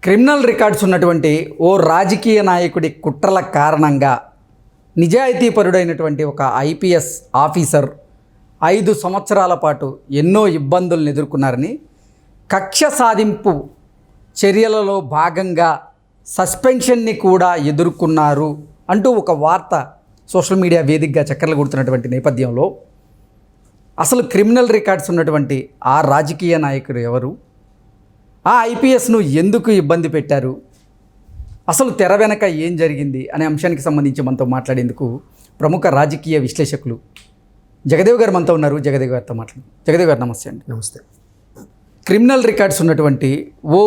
Criminal records ఉన్నటువంటి ఓ రాజకీయ నాయకుడి కుట్రల కారణంగా నిజాయితీపరుడైనటువంటి ఒక ఐపీఎస్ ఆఫీసర్ 5 సంవత్సరాల పాటు ఎన్నో ఇబ్బందులను ఎదుర్కొన్నారని, కక్ష సాధింపు చర్యలలో భాగంగా సస్పెన్షన్ని కూడా ఎదుర్కొన్నారు అంటూ ఒక వార్త సోషల్ మీడియా వేదికగా చక్కర్లు కొడుతున్నటువంటి నేపథ్యంలో అసలు క్రిమినల్ రికార్డ్స్ ఉన్నటువంటి ఆ రాజకీయ నాయకుడు ఎవరు? ఆ ఐపీఎస్ను ఎందుకు ఇబ్బంది పెట్టారు? అసలు తెర వెనక ఏం జరిగింది అనే అంశానికి సంబంధించి మనతో మాట్లాడేందుకు ప్రముఖ రాజకీయ విశ్లేషకులు జగదేవ్ గారు మనతో ఉన్నారు. జగదేవ్ గారితో మాట్లాడు. జగదేవ్ గారు నమస్తే అండి. నమస్తే. క్రిమినల్ రికార్డ్స్ ఉన్నటువంటి ఓ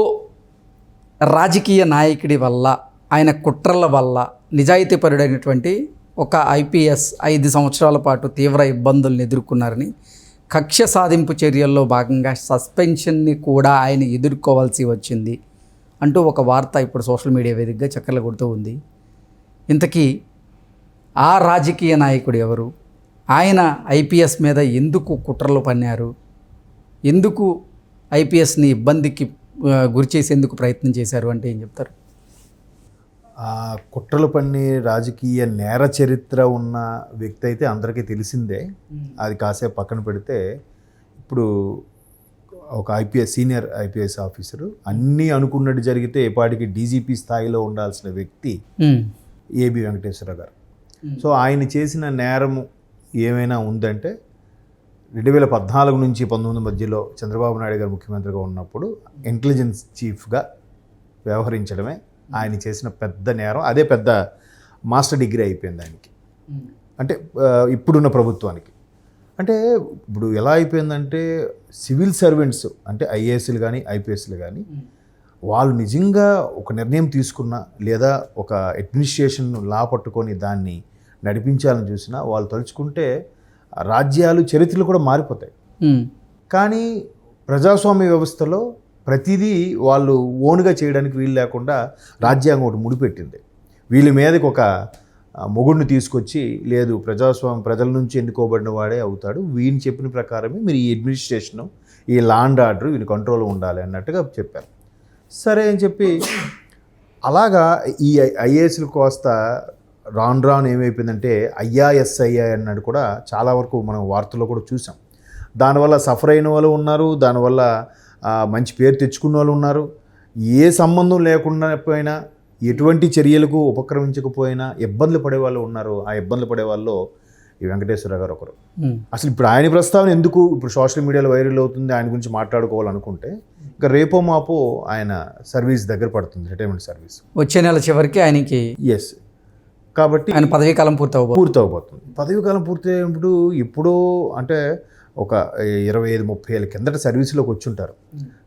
రాజకీయ నాయకుడి వల్ల, ఆయన కుట్రల వల్ల నిజాయితీపరుడైనటువంటి ఒక ఐపీఎస్ 5 సంవత్సరాల పాటు తీవ్ర ఇబ్బందులను ఎదుర్కొన్నారని, కక్ష సాధింపు చర్యల్లో భాగంగా సస్పెన్షన్ని కూడా ఆయన ఎదుర్కోవాల్సి వచ్చింది అంటూ ఒక వార్త ఇప్పుడు సోషల్ మీడియా వేదికగా చక్కర్లు కొడుతూ ఉంది. ఇంతకీ ఆ రాజకీయ నాయకుడు ఎవరు? ఆయన ఐపీఎస్ మీద ఎందుకు కుట్రలు పన్నారు? ఎందుకు ఐపీఎస్ని ఇబ్బందికి గురి చేసేందుకు ప్రయత్నం చేశారు అంటే ఏం చెప్తారు? ఆ కుట్రలు పన్ని రాజకీయ నేర చరిత్ర ఉన్న వ్యక్తి అయితే అందరికీ తెలిసిందే. అది కాసేపు పక్కన పెడితే, ఇప్పుడు ఒక సీనియర్ ఐపీఎస్ ఆఫీసరు అన్నీ అనుకున్నట్టు జరిగితే ఏపాటికి డీజీపీ స్థాయిలో ఉండాల్సిన వ్యక్తి ఏబి వెంకటేశ్వర గారు. సో ఆయన చేసిన నేరము ఏమైనా ఉందంటే, 2014 నుంచి 19 మధ్యలో చంద్రబాబు నాయుడు గారు ముఖ్యమంత్రిగా ఉన్నప్పుడు ఇంటెలిజెన్స్ చీఫ్గా వ్యవహరించడమే ఆయన చేసిన పెద్ద నేరం. అదే పెద్ద మాస్టర్ డిగ్రీ అయిపోయింది ఆయనకి. అంటే ఇప్పుడున్న ప్రభుత్వానికి. అంటే ఇప్పుడు ఎలా అయిపోయిందంటే, సివిల్ సర్వెంట్స్ అంటే ఐఏఎస్లు కానీ ఐపీఎస్లు కానీ వాళ్ళు నిజంగా ఒక నిర్ణయం తీసుకున్నా, లేదా ఒక అడ్మినిస్ట్రేషన్ లా పట్టుకొని దాన్ని నడిపించాలని చూసినా, వాళ్ళు తలుచుకుంటే రాజ్యాలు చరిత్రలు కూడా మారిపోతాయి. కానీ ప్రజాస్వామ్య వ్యవస్థలో ప్రతిదీ వాళ్ళు ఓన్గా చేయడానికి వీలు లేకుండా రాజ్యాంగం ఒకటి ముడిపెట్టింది. వీళ్ళ మీదకి ఒక మొగుడిని తీసుకొచ్చి, లేదు ప్రజల నుంచి ఎన్నుకోబడిన వాడే అవుతాడు, వీని చెప్పిన ప్రకారమే మీరు ఈ అడ్మినిస్ట్రేషను, ఈ లా అండ్ ఆర్డర్ వీని కంట్రోల్ ఉండాలి అన్నట్టుగా చెప్పారు. సరే అని చెప్పి అలాగా ఈ ఐఏఎస్లు కోస్త రాను ఏమైపోయిందంటే, ఐఆర్ఎస్ఐఐ అన్నది కూడా చాలా వరకు మనం వార్తల్లో కూడా చూసాం. దానివల్ల సఫర్ అయిన వాళ్ళు ఉన్నారు, దానివల్ల మంచి పేరు తెచ్చుకున్న వాళ్ళు ఉన్నారు. ఏ సంబంధం లేకుండా పోయినా, ఎటువంటి చర్యలకు ఉపక్రమించకపోయినా ఇబ్బందులు పడే వాళ్ళు ఉన్నారు. ఆ ఇబ్బందులు పడే వాళ్ళు ఈ వెంకటేశ్వర గారు ఒకరు. అసలు ఇప్పుడు ఆయన ప్రస్తావన ఎందుకు ఇప్పుడు సోషల్ మీడియాలో వైరల్ అవుతుంది, ఆయన గురించి మాట్లాడుకోవాలనుకుంటే, ఇంకా రేపో మాపో ఆయన సర్వీస్ దగ్గర పడుతుంది, రిటైర్మెంట్ సర్వీస్ వచ్చే నెల చివరికి ఆయనకి. ఎస్. కాబట్టి ఆయన పదవీకాలం పూర్తవబోతుంది. పదవీకాలం పూర్తయినప్పుడు ఎప్పుడో అంటే ఒక 25-30 ఏళ్ళ కిందట సర్వీస్లోకి వచ్చుంటారు.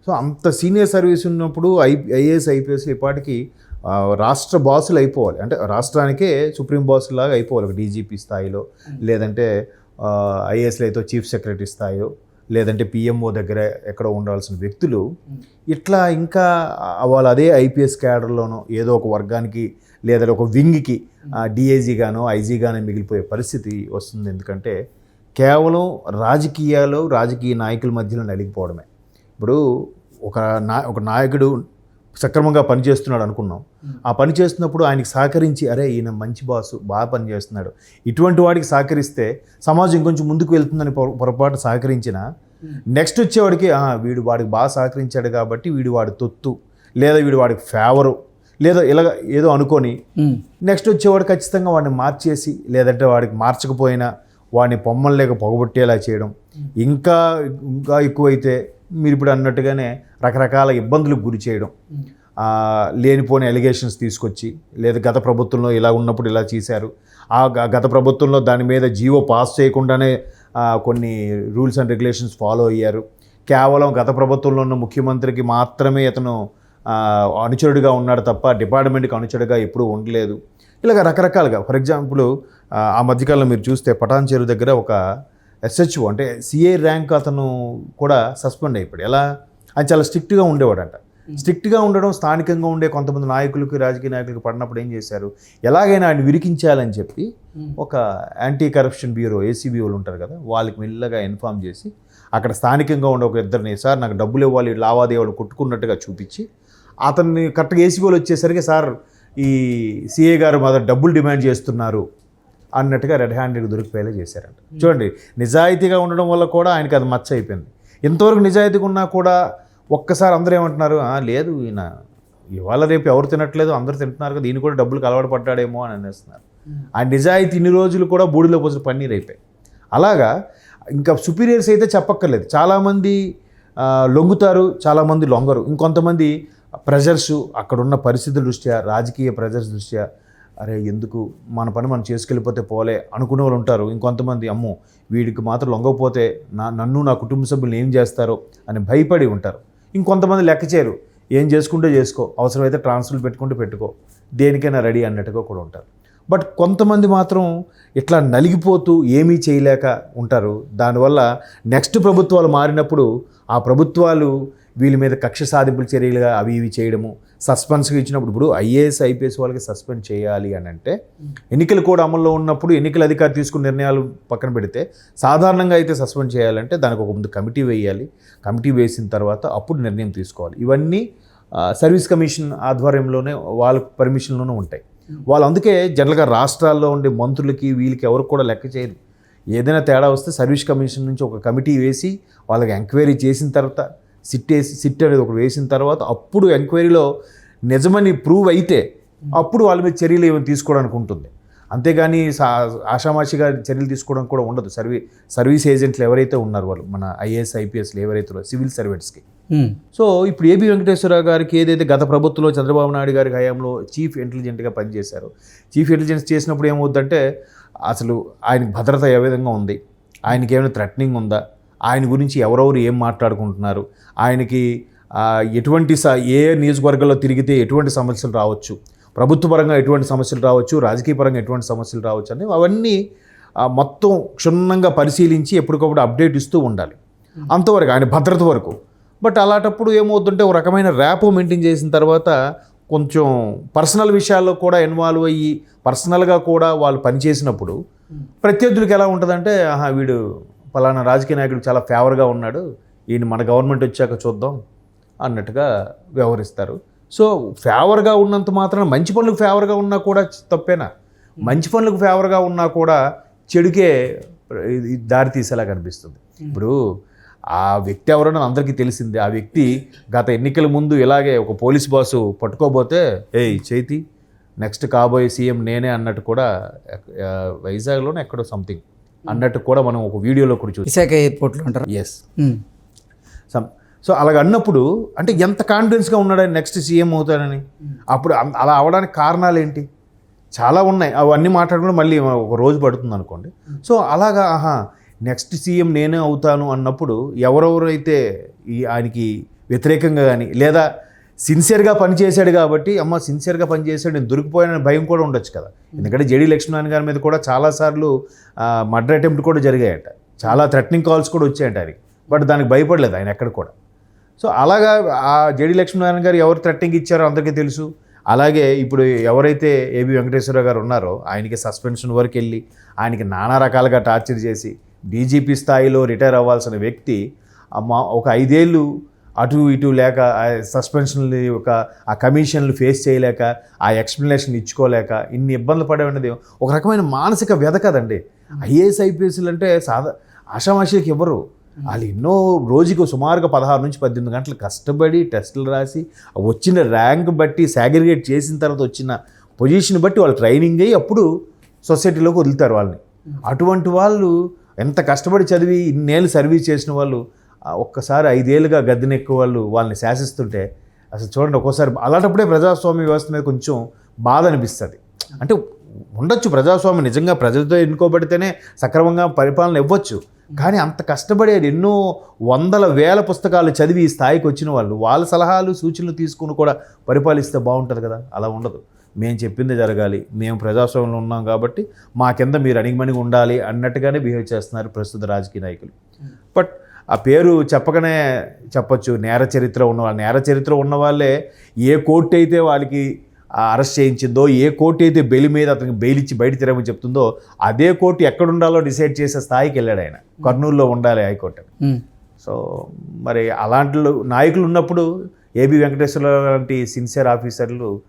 సో అంత సీనియర్ సర్వీస్ ఉన్నప్పుడు ఐఏఎస్ ఐపీఎస్ ఇప్పటికి రాష్ట్ర బాసులు అయిపోవాలి. అంటే రాష్ట్రానికే సుప్రీం బాస్ లాగా అయిపోవాలి, ఒక డీజీపీ స్థాయిలో, లేదంటే ఐఏఎస్లో అయితే చీఫ్ సెక్రటరీ స్థాయిలో, లేదంటే పిఎంఓ దగ్గర ఎక్కడో ఉండాల్సిన వ్యక్తులు ఇట్లా ఇంకా వాళ్ళు అదే ఐపీఎస్ క్యాడర్లోనో ఏదో ఒక వర్గానికి లేదా ఒక వింగ్కి డిఐజీగానో ఐజీగానో మిగిలిపోయే పరిస్థితి వస్తుంది. ఎందుకంటే కేవలం రాజకీయ నాయకుల మధ్యలో నలిగిపోవడమే. ఇప్పుడు ఒక నాయకుడు సక్రమంగా పనిచేస్తున్నాడు అనుకున్నాం. ఆ పని చేస్తున్నప్పుడు ఆయనకి సహకరించి, అరే ఈయన మంచి బాసు, బాగా పనిచేస్తున్నాడు, ఇటువంటి వాడికి సహకరిస్తే సమాజం ఇంకొంచెం ముందుకు వెళ్తుందని పొరపాటు సహకరించిన నెక్స్ట్ వచ్చేవాడికి వీడు వాడికి బాగా సహకరించాడు కాబట్టి వీడు వాడి తొత్తు, లేదా వీడు వాడికి ఫేవరు, లేదా ఇలా ఏదో అనుకొని నెక్స్ట్ వచ్చేవాడు ఖచ్చితంగా వాడిని మార్చేసి, లేదంటే వాడికి మార్చకపోయినా వాడిని పొమ్మలు లేక పొగబొట్టేలా చేయడం, ఇంకా ఎక్కువైతే మీరు ఇప్పుడు అన్నట్టుగానే రకరకాల ఇబ్బందులకు గురి చేయడం, లేనిపోని ఎలిగేషన్స్ తీసుకొచ్చి, లేదా గత ప్రభుత్వంలో ఇలా ఉన్నప్పుడు ఇలా చేశారు, ఆ గత ప్రభుత్వంలో దాని మీద జీవో పాస్ చేయకుండానే కొన్ని రూల్స్ అండ్ రెగ్యులేషన్స్ ఫాలో అయ్యారు, కేవలం గత ప్రభుత్వంలో ఉన్న ముఖ్యమంత్రికి మాత్రమే ఇతను అనుచరుడిగా ఉన్నాడు తప్ప డిపార్ట్మెంట్కి అనుచరుడిగా ఎప్పుడూ ఉండలేదు, ఇలాగ రకరకాలుగా. ఫర్ ఎగ్జాంపుల్ ఆ మధ్యకాలంలో మీరు చూస్తే పటాన్ చెరువు దగ్గర ఒక ఎస్హెచ్ఓ అంటే సిఐ ర్యాంక్ అతను కూడా సస్పెండ్ అయిపోయాడు. ఎలా? ఆయన చాలా స్ట్రిక్ట్గా ఉండేవాడంట. స్ట్రిక్ట్గా ఉండడం స్థానికంగా ఉండే కొంతమంది నాయకులకి, రాజకీయ నాయకులకి పడినప్పుడు ఏం చేశారు, ఎలాగైనా ఆయన విరికించాలని చెప్పి ఒక యాంటీ కరప్షన్ బ్యూరో ఏసీబీఓలు ఉంటారు కదా, వాళ్ళకి మెల్లగా ఇన్ఫామ్ చేసి అక్కడ స్థానికంగా ఉండే ఒక ఇద్దరిని, సార్ నాకు డబ్బులు ఇవ్వాలి, లావాదేవీలు కొట్టుకున్నట్టుగా చూపించి అతన్ని కరెక్ట్గా ఏసీబీలు వచ్చేసరికి సార్ ఈ సిఏ గారు మా డబ్బులు డిమాండ్ చేస్తున్నారు అన్నట్టుగా రెడ్ హ్యాండెడ్గా దొరికిపోయేలా చేశారంట. చూడండి, నిజాయితీగా ఉండడం వల్ల కూడా ఆయనకి అది మచ్చ అయిపోయింది. ఇంతవరకు నిజాయితీగా ఉన్నా కూడా ఒక్కసారి అందరూ ఏమంటున్నారు, లేదు ఈయన ఇవాళ రేపు ఎవరు తినట్లేదు అందరూ తింటున్నారు కదా, ఈయన కూడా డబ్బులకు అలవాటు పడ్డాడేమో అని అనేస్తున్నారు. ఆ నిజాయితీ ఇన్ని రోజులు కూడా బూడిలో పోసిన పన్నీర్ అయిపోయాయి. అలాగా ఇంకా సుపీరియర్స్ అయితే చెప్పక్కర్లేదు, చాలామంది లొంగుతారు, చాలామంది లొంగరు. ఇంకొంతమంది ప్రెజర్స్, అక్కడున్న పరిస్థితుల దృష్ట్యా, రాజకీయ ప్రెజర్స్ దృష్ట్యా, అరే ఎందుకు మన పని మనం చేసుకెళ్ళిపోతే పోలే అనుకునే వాళ్ళు ఉంటారు. ఇంకొంతమంది అమ్మో వీడికి మాత్రం లొంగకపోతే నన్ను నా కుటుంబ సభ్యులను ఏం చేస్తారో అని భయపడి ఉంటారు. ఇంకొంతమంది లెక్క చేయరు, ఏం చేసుకుంటే చేసుకో, అవసరమైతే ట్రాన్స్ఫర్లు పెట్టుకుంటే పెట్టుకో, దేనికైనా రెడీ అన్నట్టుగా కూడా ఉంటారు. బట్ కొంతమంది మాత్రం ఇట్లా నలిగిపోతూ ఏమీ చేయలేక ఉంటారు. దానివల్ల నెక్స్ట్ ప్రభుత్వాలు మారినప్పుడు ఆ ప్రభుత్వాలు వీళ్ళ మీద కక్ష సాధింపుల చర్యలుగా అవి ఇవి చేయడము, సస్పెన్స్గా ఇచ్చినప్పుడు, ఇప్పుడు ఐఏఎస్ ఐపీఎస్ వాళ్ళకి సస్పెండ్ చేయాలి అని అంటే ఎన్నికలు కూడా అమల్లో ఉన్నప్పుడు ఎన్నికల అధికారి తీసుకున్న నిర్ణయాలు పక్కన పెడితే సాధారణంగా అయితే సస్పెండ్ చేయాలంటే దానికి ఒక ముందు కమిటీ వేయాలి. కమిటీ వేసిన తర్వాత అప్పుడు నిర్ణయం తీసుకోవాలి. ఇవన్నీ సర్వీస్ కమిషన్ ఆధ్వర్యంలోనే వాళ్ళ పర్మిషన్లోనే ఉంటాయి. వాళ్ళు అందుకే జనరల్గా రాష్ట్రాల్లో ఉండే మంత్రులకి వీళ్ళకి ఎవరికి కూడా లెక్క చేయరు. ఏదైనా తేడా వస్తే సర్వీస్ కమిషన్ నుంచి ఒక కమిటీ వేసి వాళ్ళకి ఎంక్వైరీ చేసిన తర్వాత సిట్ అనేది ఒకటి వేసిన తర్వాత అప్పుడు ఎంక్వైరీలో నిజమని ప్రూవ్ అయితే అప్పుడు వాళ్ళ మీద చర్యలు ఏమైనా తీసుకోవడానికి ఉంటుంది. అంతేగాని ఆషామాషిగా చర్యలు తీసుకోవడానికి కూడా ఉండదు. సర్వీస్ ఏజెంట్లు ఎవరైతే ఉన్నారు వాళ్ళు, మన ఐఏఎస్ ఐపీఎస్లు ఎవరైతే ఉన్నారో సివిల్ సర్వెంట్స్కి. సో ఇప్పుడు ఏబి వెంకటేశ్వరరావు గారికి ఏదైతే గత ప్రభుత్వంలో చంద్రబాబు నాయుడు గారి హయాంలో చీఫ్ ఇంటెలిజెంట్గా పనిచేశారో, చీఫ్ ఇంటెలిజెన్స్ చేసినప్పుడు ఏమవుద్దంటే అసలు ఆయనకి భద్రత ఏ విధంగా ఉంది, ఆయనకి ఏమైనా థ్రెటనింగ్ ఉందా, ఆయన గురించి ఎవరెవరు ఏం మాట్లాడుకుంటున్నారు, ఆయనకి ఎటువంటి ఏ నియోజకవర్గాల్లో తిరిగితే ఎటువంటి సమస్యలు రావచ్చు, ప్రభుత్వ పరంగా ఎటువంటి సమస్యలు రావచ్చు, రాజకీయ పరంగా ఎటువంటి సమస్యలు రావచ్చు అని అవన్నీ మొత్తం క్షుణ్ణంగా పరిశీలించి ఎప్పటికప్పుడు అప్డేట్ ఇస్తూ ఉండాలి. అంతవరకు ఆయన భద్రత వరకు. బట్ అలాంటప్పుడు ఏమవుతుంటే ఒక రకమైన ర్యాపో మెయింటైన్ చేసిన తర్వాత కొంచెం పర్సనల్ విషయాల్లో కూడా ఇన్వాల్వ్ అయ్యి పర్సనల్గా కూడా వాళ్ళు పనిచేసినప్పుడు ప్రత్యర్థులకు ఎలా ఉంటుందంటే, వీడు పలానా రాజకీయ నాయకుడు చాలా ఫేవర్గా ఉన్నాడు, ఈయన మన గవర్నమెంట్ వచ్చాక చూద్దాం అన్నట్టుగా వ్యవహరిస్తారు. సో ఫేవర్గా ఉన్నంత మాత్రం మంచి పనులకు ఫేవర్గా ఉన్నా కూడా తప్పేనా? మంచి పనులకు ఫేవర్గా ఉన్నా కూడా చెడుకే దారి తీసేలా కనిపిస్తుంది. ఇప్పుడు ఆ వ్యక్తి ఎవరన్నా అందరికీ తెలిసిందే. ఆ వ్యక్తి గత ఎన్నికల ముందు ఇలాగే ఒక పోలీస్ బాసు పట్టుకోబోతే చేతి నెక్స్ట్ కాబోయే సీఎం నేనే అన్నట్టు కూడా వైజాగ్లోనే ఎక్కడో సంథింగ్ అన్నట్టు కూడా మనం ఒక వీడియోలో కూడా చూసాం, విశాఖ ఎయిర్పోర్ట్లో అంటారు. ఎస్. సో అలాగ అన్నప్పుడు అంటే ఎంత కాన్ఫిడెన్స్గా ఉన్నాడని నెక్స్ట్ సీఎం అవుతాడని. అప్పుడు అలా అవడానికి కారణాలు ఏంటి? చాలా ఉన్నాయి. అవన్నీ మాట్లాడుకుంటే మళ్ళీ ఒక రోజు పడుతుంది అనుకోండి. సో అలాగా నెక్స్ట్ సీఎం నేనే అవుతాను అన్నప్పుడు ఎవరెవరైతే ఆయనకి వ్యతిరేకంగా కానీ లేదా సిన్సియర్గా పనిచేశాడు కాబట్టి సిన్సియర్గా పనిచేశాడు నేను దొరికిపోయానని భయం కూడా ఉండొచ్చు కదా. ఎందుకంటే జేడీ లక్ష్మీనారాయణ గారి మీద కూడా చాలాసార్లు మర్డర్ అటెంప్ట్ కూడా జరిగాయట, చాలా థ్రెటనింగ్ కాల్స్ కూడా వచ్చాయంట ఆయనకి. బట్ దానికి భయపడలేదు ఆయన ఎక్కడ కూడా. సో అలాగా ఆ జేడీ లక్ష్మీనారాయణ గారు ఎవరు థ్రెటనింగ్ ఇచ్చారో అందరికీ తెలుసు. అలాగే ఇప్పుడు ఎవరైతే ఏబి వెంకటేశ్వరరావు గారు ఉన్నారో ఆయనకి సస్పెన్షన్ వరకు వెళ్ళి ఆయనకి నానా రకాలుగా టార్చర్ చేసి డీజీపీ స్థాయిలో రిటైర్ అవ్వాల్సిన వ్యక్తి ఒక 5 ఏళ్ళు అటు ఇటు లేక సస్పెన్షన్లు ఆ కమిషన్లు ఫేస్ చేయలేక ఆ ఎక్స్ప్లెనేషన్ ఇచ్చుకోలేక ఇన్ని ఇబ్బందులు పడే ఉన్నది ఒక రకమైన మానసిక వ్యధ కదండి. ఐఏఎస్ ఐపీఎస్లు అంటే ఆషామాషికి ఇవ్వరు. వాళ్ళు ఎన్నో రోజుకు సుమారుగా 16 నుంచి 18 గంటలు కష్టపడి టెస్టులు రాసి వచ్చిన ర్యాంక్ బట్టి సాగ్రిగేట్ చేసిన తర్వాత వచ్చిన పొజిషన్ బట్టి వాళ్ళు ట్రైనింగ్ అయ్యి అప్పుడు సొసైటీలోకి వదులుతారు వాళ్ళని. అటువంటి వాళ్ళు ఎంత కష్టపడి చదివి ఇన్నేళ్ళు సర్వీస్ చేసిన వాళ్ళు ఒక్కసారి 5 ఏళ్ళుగా గద్దెనెక్కు వాళ్ళని శాసిస్తుంటే అసలు చూడండి, ఒక్కోసారి అలాంటప్పుడే ప్రజాస్వామ్య వ్యవస్థ మీద కొంచెం బాధ అనిపిస్తుంది. అంటే ఉండొచ్చు ప్రజాస్వామ్యం నిజంగా ప్రజలతో ఎన్నుకోబడితేనే సక్రమంగా పరిపాలన ఇవ్వచ్చు, కానీ అంత కష్టపడేది ఎన్నో వందల వేల పుస్తకాలు చదివి ఈ స్థాయికి వచ్చిన వాళ్ళు వాళ్ళ సలహాలు సూచనలు తీసుకుని కూడా పరిపాలిస్తే బాగుంటుంది కదా. అలా ఉండదు. మేము చెప్పింది జరగాలి, మేము ప్రజాస్వామ్యంలో ఉన్నాం కాబట్టి మా కింద మీరు అణిగిమణిగి ఉండాలి అన్నట్టుగానే బిహేవ్ చేస్తున్నారు ప్రస్తుత రాజకీయ నాయకులు. బట్ ఆ పేరు చెప్పగానే చెప్పొచ్చు నేర చరిత్ర ఉన్నవాళ్ళు. నేర చరిత్ర ఉన్న వాళ్ళే ఏ కోర్టు అయితే వాళ్ళకి అరెస్ట్ చేయించిందో, ఏ కోర్టు అయితే బెయిల్ మీద అతనికి బెయిల్ ఇచ్చి బయట తిరగమని చెప్తుందో అదే కోర్టు ఎక్కడుండాలో డిసైడ్ చేసే స్థాయికి వెళ్ళాడు ఆయన. కర్నూలులో ఉండాలి హైకోర్టు. సో మరి అలాంటి నాయకులు ఉన్నప్పుడు ఏబి వెంకటేశ్వరరావు లాంటి సిన్సియర్ ఆఫీసర్లు